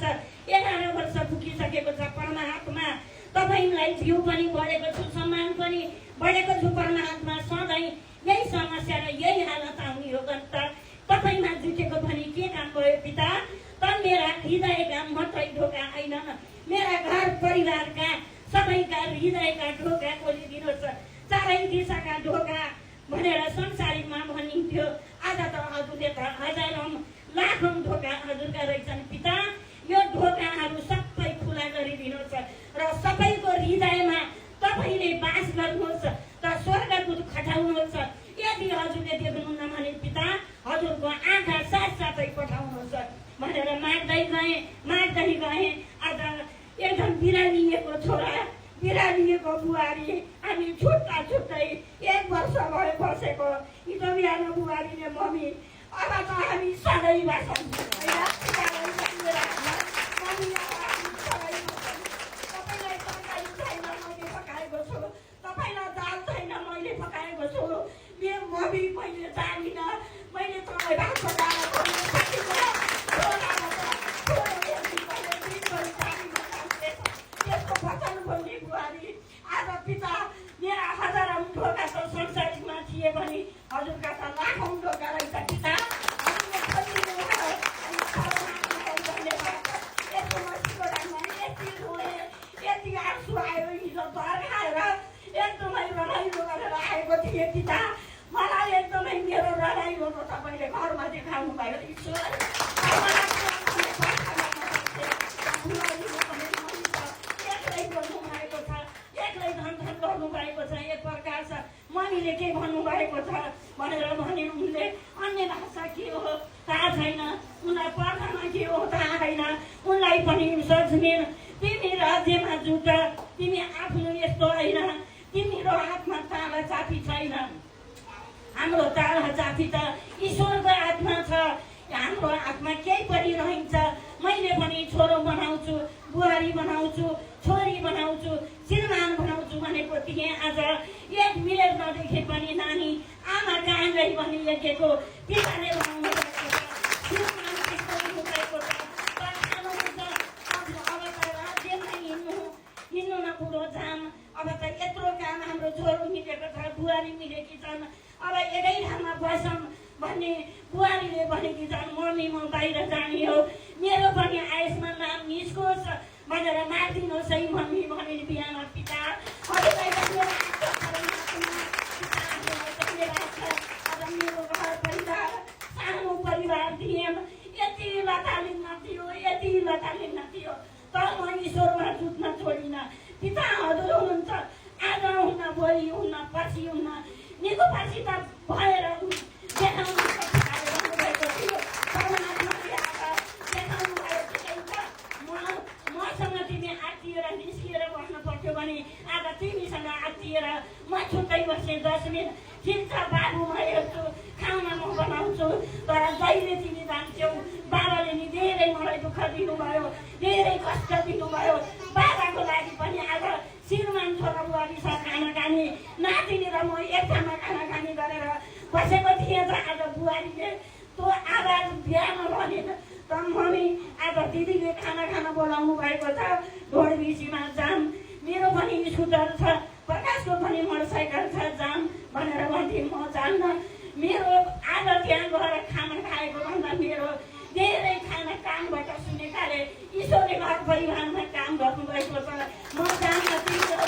11 वर्ष पुगिसकेको छ परमात्मा। तपाईलाई जिउ पनि बढेको छु, सम्मान पनि बढेको छु परमात्मा। सधैँ यही समस्या र यही हालत आउने हो त तपाईँमा जुटेको पनि के काम भयो पिता? त मेरा हृदयका मात्रै ढोका होइनन्, मेरा घर परिवारका सबैका हृदयका ढोका खोलिदिनुहोस्। चारै दिशाका ढोका भनेर संसारीमा भनिन्थ्यो, आज त हजुरले त हजारौँ लाखौँ ढोका हजुरका रहेछन् पिता। यो ढोकाहरू सबै खुला गरिदिनुहोस् र सबैको हृदयमा तपाईँले बास गर्नुहोस्, त स्वर्गदूत खटाउनुहोस्। यदि हजुरले देख्नुहुन्न भने पिता हजुरको आँखा साथसाथै पठाउनुहोस् भनेर माग्दै गएँ। आज एकदम बिरालिएको छोरा, बिरालिएको बुहारी, हामी छुट्टै 1 वर्ष भयो बसेको। हिजो बिहान बुहारीले मम्मी अब त हामी सधैँ बसौँ, तपाईँलाई तरकारी छैन मैले पकाएको छु, तपाईँलाई दाल छैन मैले पकाएको छु। मेरो मम्मी मैले जानिनँ, मैले तपाईँ भात पकाएर त्यसको वचन बोल्ने बुहारी। आज पिता मेरा हजारौँ ढोका त संसारीमा थिए भने हजुरका त लाखौँ ढोका रहेछ पिता। यति आँसु आयो, हिजो घर खाएर एकदमै रमाइलो गरेर आएको थिएँ पिता। मलाई एकदमै मेरो रमाइलोको तपाईँले घरमा देखाउनु भयो ईश्वर। एक्लै धन गर्नुभएको छ। एक प्रकार छ मम्मीले के भन्नुभएको छ भनेर भने उनले अन्य भाषा के हो थाहा छैन, उनलाई पढ्नमा के हो थाहा छैन। उनलाई पनि सोच्नेन तिमी राज्यमा जुट, तिमी आफ्नो यस्तो होइन, तिम्रो हातमा ताला चाबी छैन। हाम्रो ताला चाबी त ईश्वरको हातमा छ। हाम्रो हातमा केही पनि रहन्छ। मैले पनि छोरो बनाउँछु, बुहारी बनाउँछु, छोरी बनाउँछु, श्रीमान बनाउँछु भनेको थिएँ। आज 1 मिनट नदेखे पनि नानी आमा कहाँ गई भनी लेखेको पिताले बनाउनु भएको छ। श्रीमान त्यस्तो हुनुभएको छ। अब त राज्यमा हिँड्नु न बुढो जाम। अब त यत्रो काम हाम्रो छोरो मिलेको छ, बुहारी मिलेकी छन्। अब एकै ठाउँमा बसौँ भन्ने बुहारीले भनेकी छन्। मम्मी म बाहिर जाने हो, मेरो पनि आयुषमा नाम निस्कोस् भनेर मारिदिनुहोस् है मम्मी भने बिहान पिता। हजुरलाई अब मेरो घर परिवार सानो परिवार थिएँ, यति लतालिन्न थियो, यति लतालिन्न थियो, तर म ईश्वरमा जुट्न छोडिनँ पिता। हजुर हुनुहुन्छ, आज हुन्न, भोलि हुन्न, पछि हुन्न, निको पछि त भएर देखाउनु भएको थियो। मसँग तिमी आत्तिएर निस्किएर बस्नु पर्थ्यो भने आज तिमीसँग आत्तिएर म छुट्टै बसेँ। 10 मिनट ठिक छ बाबु, म हेर्छु, खाना म बनाउँछु, तर जहिले तिमी जान्छौ बाबाले नि धेरै मलाई दुःख दिनुभयो, धेरै कष्ट दिनुभयो। बाबाको लागि पनि आज श्रीमान छोरा बुहारीसँग खाना खाने, नातिनी र म एक ठाउँमा खाना खाने गरेर बसेको थिएँ। त आज बुहारीले त्यो आवाज बिहान भनेन त मम्मी आज दिदीले खाना खाना बोलाउनु भएको छ, ढोडबिसीमा जाम। मेरो पनि स्कुटर छ, प्रकाशको पनि मोटरसाइकल छ, जाम भनेर भन्थे। म जान्न, मेरो आज त्यहाँ गएर खाना खाएको भन्दा मेरो धेरै खाना कामबाट सुनेकाले ईश्वरले घर परिवारमा काम गर्नुभएको छ। म जान्न, तिमीहरू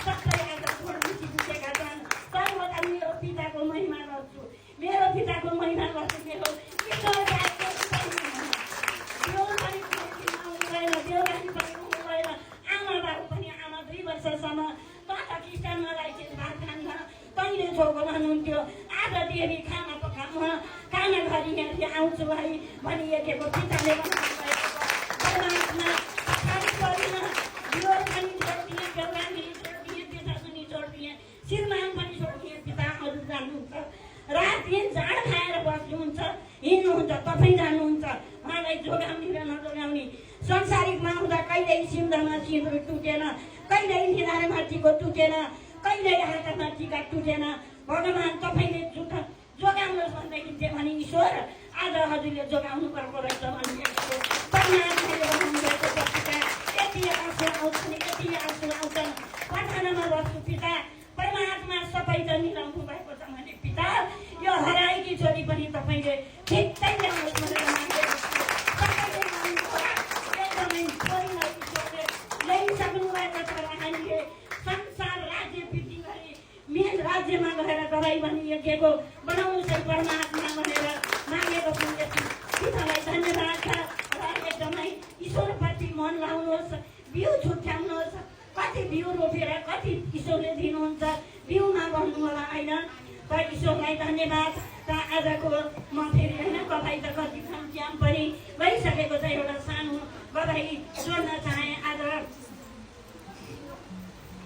सबै आज ढोडबिसी बुझेका छन्। तर म त मेरो पिताको महिमा गर्छु, मेरो पिताको महिमा गर्छु। मेरो आमा बाबु पनि आमा 2 वर्षसम्म तथा क्रिस्चियनमा लाइसेन्स भात खान्न तैँले छोको भन्नुहुन्थ्यो। आज देवी खाना पकाउन खाना घरि यहाँ आउँछु भाइ भनी लेखेको पिताले भन्नुभएको छ। परमात्मा श्रीमान पनि छोडिदिए पिता। हजुर जान्नुहुन्छ, रात दिन जाँड खाएर बस्नुहुन्छ, हिँड्नुहुन्छ, तपाईँ जान्नुहुन्छ। उहाँलाई जोगाउने र नजोगाउने संसारिकमा हुँदा कहिल्यै सिउँदोमा सिन्दुर टुटेन, कहिल्यै निधारमा टिको टुटेन, कहिल्यै हातमा टिका टुटेन। भगवान् तपाईँले जोगाउनुहोस् भन्दाखेरि भने ईश्वर आज हजुरले जोगाउनु पर्को रहेछ भन्ने परमात्माले बनाउनु भएको छ पिता। यति आँसु आउँछन्, यति आँसु आउँछन्, पठानमा बस्छु पिता। परमात्मा सबै त मिलाउनु भएको छ भने पिता, यो हराएकी छोरी पनि तपाईँले ठिकै ल्याउनुहोस् भनेर मागेको छु। सबैले माग्नुहोला, एकदमै छोरीलाई ईश्वरले ल्याइसक्नु भएको छ र हामीले संसार राज्य वृद्धि गरी मेन राज्यमा गएर गराई भने यज्ञको बनाउनु चाहिँ परमात्मा भनेर मागेको छु। पितालाई धन्यवाद छ र एकदमै ईश्वरप्रति मन लाउनुहोस्, बिउ छुट्याउनुहोस्। कति बिउ रोपेर कति ईश्वरले दिनुहुन्छ, बिउमा भन्नु होला होइन। तर ईश्वरलाई धन्यवाद। त आजको म फेरि होइन गवाई त कति क्याम्प पनि गरिसकेको छ। एउटा सानो गवाई जोड्न चाहे। आज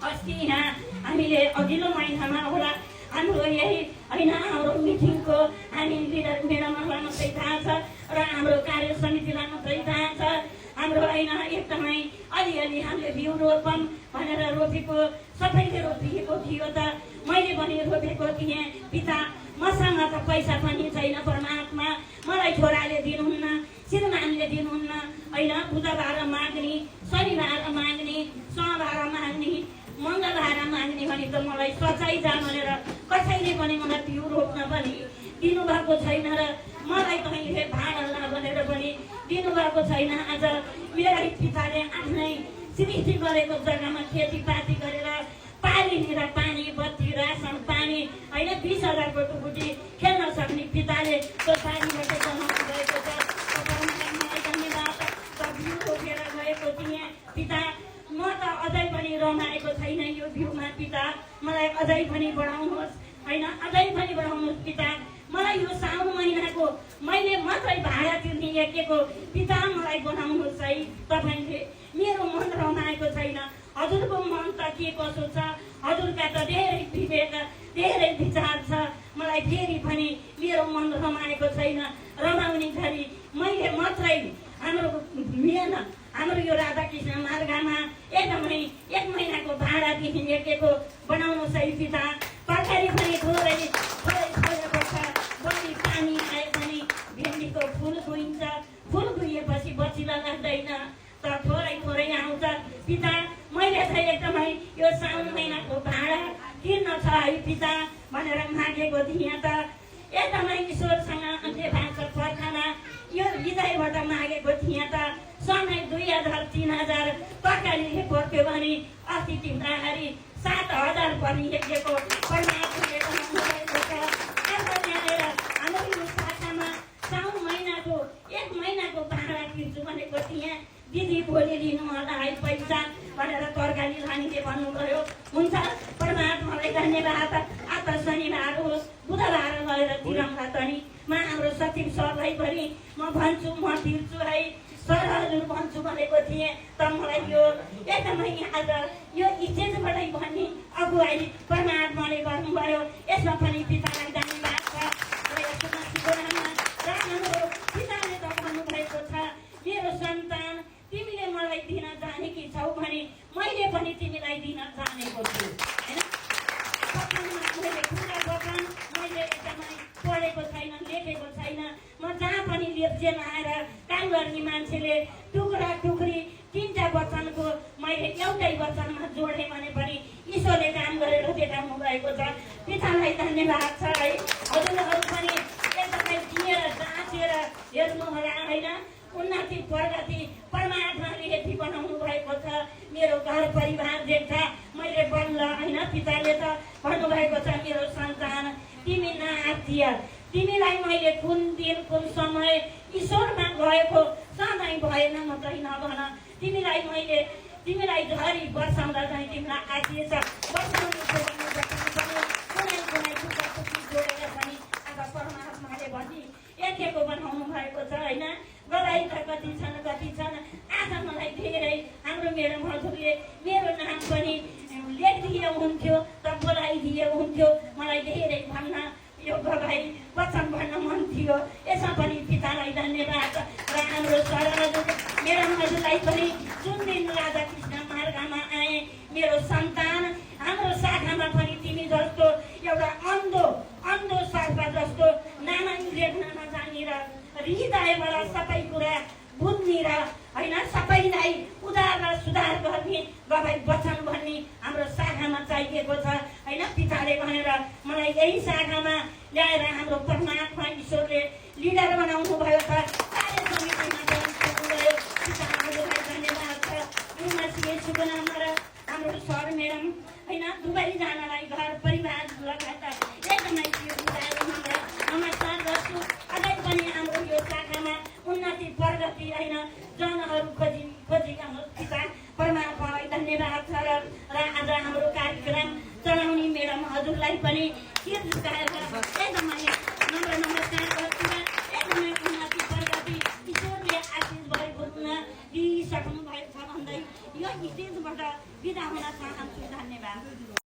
अस्ति यहाँ हामीले अघिल्लो महिनामा होला हाम्रो यही होइन हाम्रो मिटिङको हामी लिडर मेडमहरूलाई मात्रै थाहा छ र हाम्रो कार्य समितिलाई मात्रै थाहा छ। हाम्रो होइन एकदमै अलिअलि हामीले बिउ रोपौँ भनेर रोपेको, सबैले रोपिएको थियो। त मैले पनि रोपेको थिएँ पिता। मसँग त पैसा पनि छैन परमात्मा, मलाई छोराले दिनुहुन्न, श्रीमानले दिनुहुन्न होइन। बुधबार माग्ने, शनिबार माग्ने, सोमबार माग्ने, मङ्गलबार माग्ने भने त मलाई सचाइ जा भनेर कसैले पनि मलाई बिउ रोप्न पनि दिनुभएको छैन र मलाई तैँले भाडा ला भनेर पनि दिनुभएको छैन। आज मेरै पिताले आफ्नै सृष्टि गरेको जग्गामा खेतीपाती गरेर पालिने र पानी बत्ती रासन पानी होइन 20,000को टुकुटी खेल्न सक्ने पिताले त्यो पानीबाट बनाउनु भएको छ। परमात्मालाई धन्यवाद। त बिउ रोपेर गएको थिएँ पिता। म त अझै पनि रमाएको छैन यो बिउमा पिता। मलाई अझै पनि बढाउनुहोस् होइन, अझै पनि बढाउनुहोस् पिता। मलाई यो साउन महिनाको मैले मात्रै भाडा तिर्ने यज्ञको पिता मलाई बनाउनुहोस् है तपाईँले। मेरो मन रमाएको छैन। हजुरको मन त के कसो छ? हजुरका त धेरै विवेक, धेरै विचार छ। मलाई फेरि पनि मेरो मन रमाएको छैन। रमाउने गरी मैले मात्रै हाम्रो मेन हाम्रो यो राधाकृष्ण मार्गमा एकदमै 1 महिनाको भाडा दिने यज्ञको बनाउनुहोस् है पिता। तरकारी पनि थोरै थोरै छोडेको छ। बढी पानी आए पनि भेन्डीको फुल गइन्छ, फुल गइएपछि बचिला लाग्दैन, त थोरै थोरै आउँछ पिता। मैले चाहिँ एकदमै यो साउन महिनाको भाडा तिर्न छ है पिता भनेर मागेको थिएँ। त एकदमै ईश्वरसँग अन्त्य भाषा प्रार्थना यो हृदयबाट मागेको थिएँ। त सधैँ 2,000 3,000 तरकारीले पर्थ्यो भने अस्ति तिम्राहारी 7,000 पर्ने यज्ञको परमात्माले बनाउनु भएको छ। आज त्यहाँनिर हाम्रो यो शाखामा साउन महिनाको 1 महिनाको भाडा तिर्छु भनेको थिएँ। दिदी भोलि लिनु होला है पैसा भनेर तरकारी लानेले भन्नुभयो। हुन्छ परमात्मालाई धन्यवाद। आज शनिबार होस्, बुधबार गएर तिरौँला त नि। म हाम्रो सचिव सरलाई पनि म भन्छु म तिर्छु है सर हजुर भन्छु भनेको थिएँ। त मलाई यो एकदमै आज यो स्टेजबाटै भन्ने अगुवाई परमात्माले गर्नुभयो। यसमा पनि पितालाई धन्यवाद छ। र यस्तो नसिकोनामा र हाम्रो पिताले त भन्नुभएको छ मेरो सन्तान तिमीले मलाई दिन जानेकी छौ भने मैले पनि तिमीलाई दिन जानेको छु होइन। मैले खुला बगान मैले एकदमै पढेको छैन, लेखेको छैन। म जहाँ पनि लेप्चेन आएर काम गर्ने मान्छेले टुक्रा टुक्री 3टा वचनको मैले एउटै वचनमा जोडेँ भने पनि ईश्वरले काम गरेर देखाउनु भएको छ। पितालाई धन्यवाद छ है। हजुरहरू पनि एकदमै दिएर जाँचेर हेर्नु होला होइन। उन्नति प्रगति परमात्माले यति बनाउनु भएको छ। मेरो घर परिवार देख्छ मैले बल्ल होइन। पिताले त भन्नुभएको छ मेरो सन्तान तिमी नआत्तिय, तिमीलाई मैले कुन दिन कुन समय ईश्वरमा गएको सधैँ भएन मात्रै नभन। तिमीलाई मैले तिमीलाई घरि बसाउँदा चाहिँ तिमीलाई आत्तिए छ। बसाउनु कुनै कुनै जोडेर पनि आज परमात्माले भनी यज्ञको बनाउनु भएको छ होइन। गवाई त कति छन्। आज मलाई धेरै हाम्रो मेडम हजुरले मेरो नाम पनि लेखिदिए हुन्थ्यो त बोलाइदिए हुन्थ्यो। मलाई धेरै भन्न यो गवाई वचन भन्न मन थियो। यसमा पनि पितालाई धन्यवाद। र हाम्रो सर हजुर मेडम हजुरलाई पनि जुन दिन राधाकृष्ण मार्गमा आए मेरो सन्तान हाम्रो शाखामा पनि तिमी जस्तो एउटा अन्धो सर्प जस्तो नाम लेख्न नजानेर हृदयबाट सबै कुरा बुझ्ने र होइन सबैलाई उदार र सुधार गर्ने गवाई वचन भन्ने हाम्रो शाखामा चाहिएको छ होइन। पिताले भनेर मलाई यही शाखामा ल्याएर हाम्रो परमात्मा ईश्वरले लिडर बनाउनु भयो छ। कार्य समितिमा गयो पिताहरूलाई धन्यवाद छ। उहाँको नाममा र हाम्रो सर म्याडम होइन दुवैजनालाई घर परिवार लगायत एकदमै नमस्कार गर्छु। अझै पनि हाम्रो यो शाखामा उन्नति प्रगति होइन जनहरू खोजी पिता परमात्मालाई धन्यवाद छ। र आज हाम्रो कार्यक्रम चलाउने म्याडम हजुरलाई पनि एकदमै नमस्कार गर्छु। एकदमै उन्नति प्रगति ईश्वरले आशिष भएको दिइसक्नु भएको छ भन्दै यो स्टेजबाट बिदा हुन चाहन्छु। धन्यवाद।